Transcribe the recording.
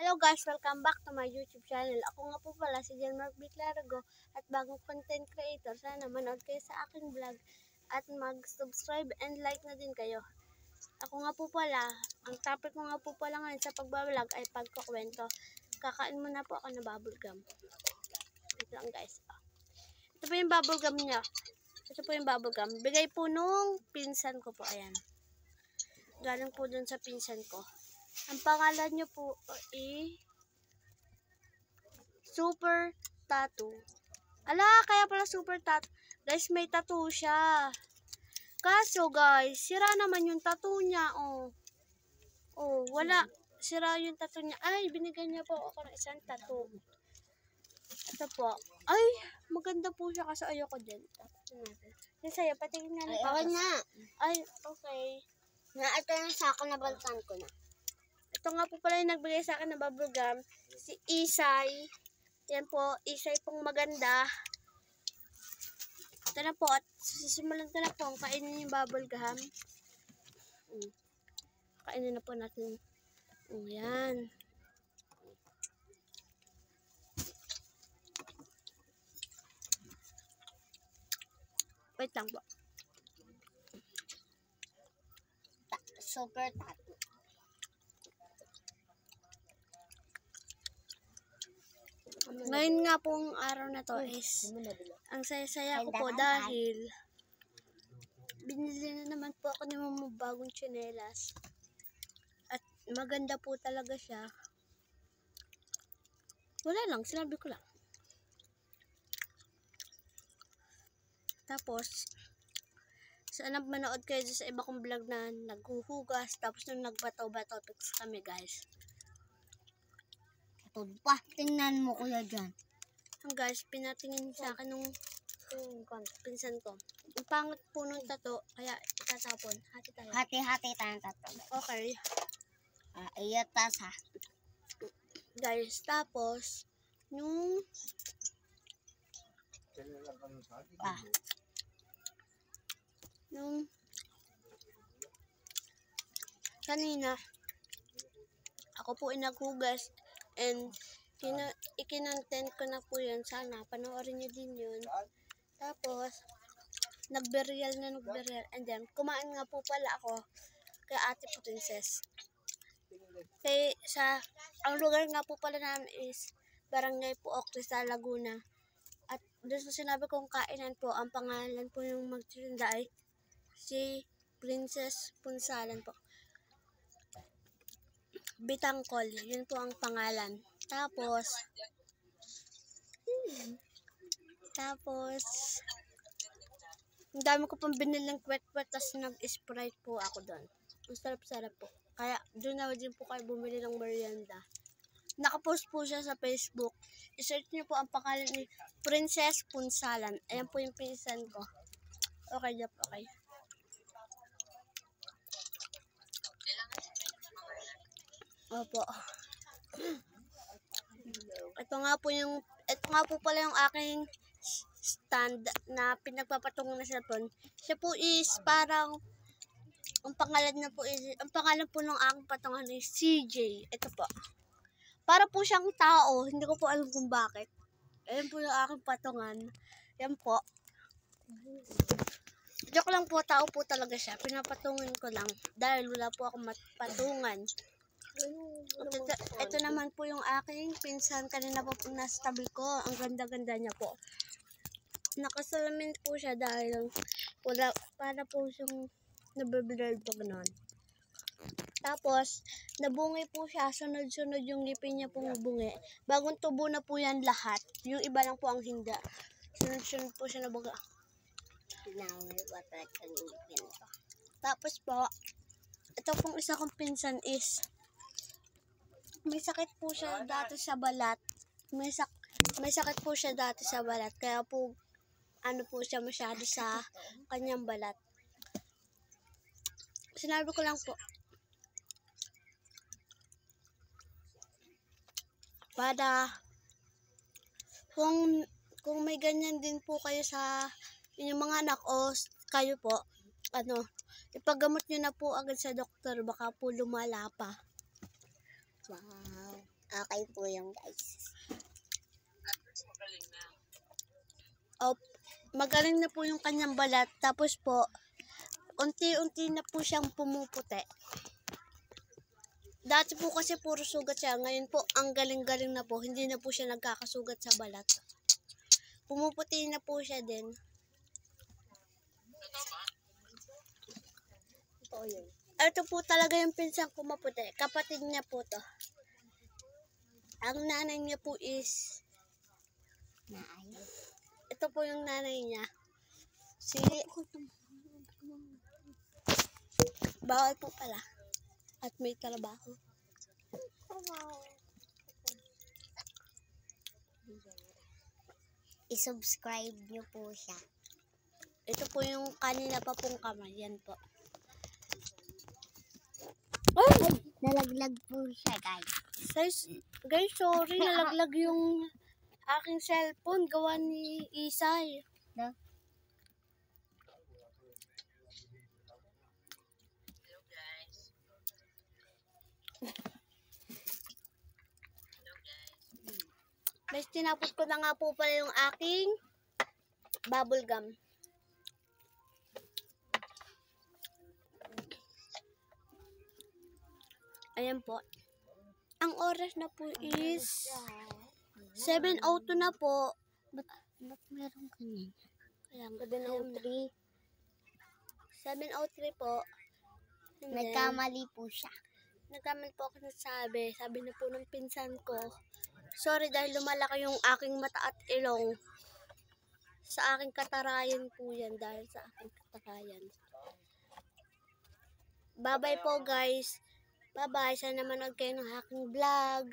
Hello guys, welcome back to my YouTube channel. Ako nga po pala si Janmark Biclarago at bagong content creator. Sana manood kayo sa aking vlog at mag-subscribe and like na din kayo. Ako nga po pala, ang topic ko nga po pala ngayon sa pagbablog ay pagkukwento. Kakain muna po ako ng bubble gum. Ito lang guys. Ito po yung bubble gum niya. Ito po yung bubble gum. Bigay po nung pinsan ko po. Ayan. Galing po dun sa pinsan ko. Ang pangalan nyo po ay Super Tattoo. Ala, kaya pala Super Tattoo. Guys, may tattoo siya. Kaso guys, sira naman yung tattoo niya. Oh, wala. Sira yung tattoo niya. Ay, binigyan niya po ako ng isang tattoo. Ito po. Ay, maganda po siya kasi ayoko din. Yung sa'yo, patingin na Okay na. Ay, okay. Ito na sa akin, nabaltan ko na. Ito nga po pala yung nagbigay sa akin ng bubble gum. Si Isay. Yan po, Isay pong maganda. Ito na po, at sisimulan ko na po, kainin yung bubble gum. Kainin na po natin. Yan. Wait lang po. Super tattoo. Ngayon nga pong araw na to is ang saya-saya ko po dahil binili na naman po ako ng mga bagong tsinelas. At maganda po talaga siya. Wala lang, sinabi ko lang. Tapos, sana manood kayo sa iba kong vlog na naghuhugas. Tapos nung nagbato-bato pics kami guys. Ito pa, tingnan mo kuya dyan. Guys, pinatingin sa akin nung pinsan ko. Ang pangit po nung tato, kaya itatapon. Hati tayo. Hati-hati tayong tatlo. Okay. Iyatas ha. Guys, tapos, nung kanina, ako po ay naghugas and ikinontent ko na po yun. Sana panoorin nyo din yun. Tapos, nagberyal and then kumain nga po pala ako kay Ate Princess. Ang lugar nga po pala namin is Barangay po Ocri sa Laguna. At doon sa sinabi kong kainan po, ang pangalan po yung magtitinda ay si Princess Punsalan po. Bitangkol, yun po ang pangalan. Tapos, ang dami ko pang binilang kwek-kwek, tapos nag-sprite po ako doon. Ang sarap-sarap po. Kaya doon na din po kayo bumili ng merienda. Nakapost po siya sa Facebook. I-search niyo po ang pangalan ni Princess Punsalan. Ayan po yung pinsan ko. Okay, Jap, okay. Opo. Ito nga po pala yung aking stand na pinagpapatungan na cellphone. Siya po is parang ang pangalan po ng aking patungan is CJ. Ito po. Para po siyang tao, hindi ko po alam kung bakit. Ayan po yung aking patungan. Yan po. Joke lang po, tao po talaga siya. Pinapatungan ko lang dahil wala po akong patungan. Ito naman po yung aking pinsan. Kanina po nasa tabi ko. Ang ganda-ganda niya po. Nakasalamin po siya dahil para po siyang nabiblurred po gano'n. Tapos, nabungi po siya. Sunod-sunod yung ngipin niya pong bungi. Bagong tubo na po yan lahat. Yung iba lang po ang hindi. Sunod-sunod po siya nabuga. Tapos po, ito pong isa kong pinsan is may sakit po siya dati sa balat. May sakit po siya dati sa balat. Kaya po, po siya masyado sa kanyang balat. Sinabi ko lang po, para kung may ganyan din po kayo sa inyong mga anak o kayo po, ipagamot nyo na po agad sa doktor, baka po lumala pa. Wow. Okay po yung guys. Magaling na po yung kanyang balat. Tapos po, unti-unti na po siyang pumuputi. Dati po kasi puro sugat siya. Ngayon po, ang galing-galing na po. Hindi na po siya nagkakasugat sa balat. Pumuputi na po siya din. Ito po talaga yung pinsang ko maputi. Kapatid niya po to. Ang nanay niya po is... Ito po yung nanay niya. Bawal po pala. At may trabaho. I-subscribe nyo po siya. Ito po yung kanina pa pong kamay. Yan po. Ay! Nalaglag po siya guys. Guys, sorry. Nalaglag yung aking cellphone. Gawa ni Isay. No? Guys, tinapot ko na nga po pala yung aking bubble gum. Ayan po. Ang oras na po is 7:02 na po. Ba't meron ganyan? Ayan, 7:03. 7:03 po. And then, Nagkamali po siya. nagkamali po ako nasabi. Sabi na po ng pinsan ko. Sorry dahil lumalaki yung aking mata at ilong. Sa aking katarayan po yan. Dahil sa aking katarayan. Bye-bye po guys. Bye-bye. Sana manood kayo ng aking vlog.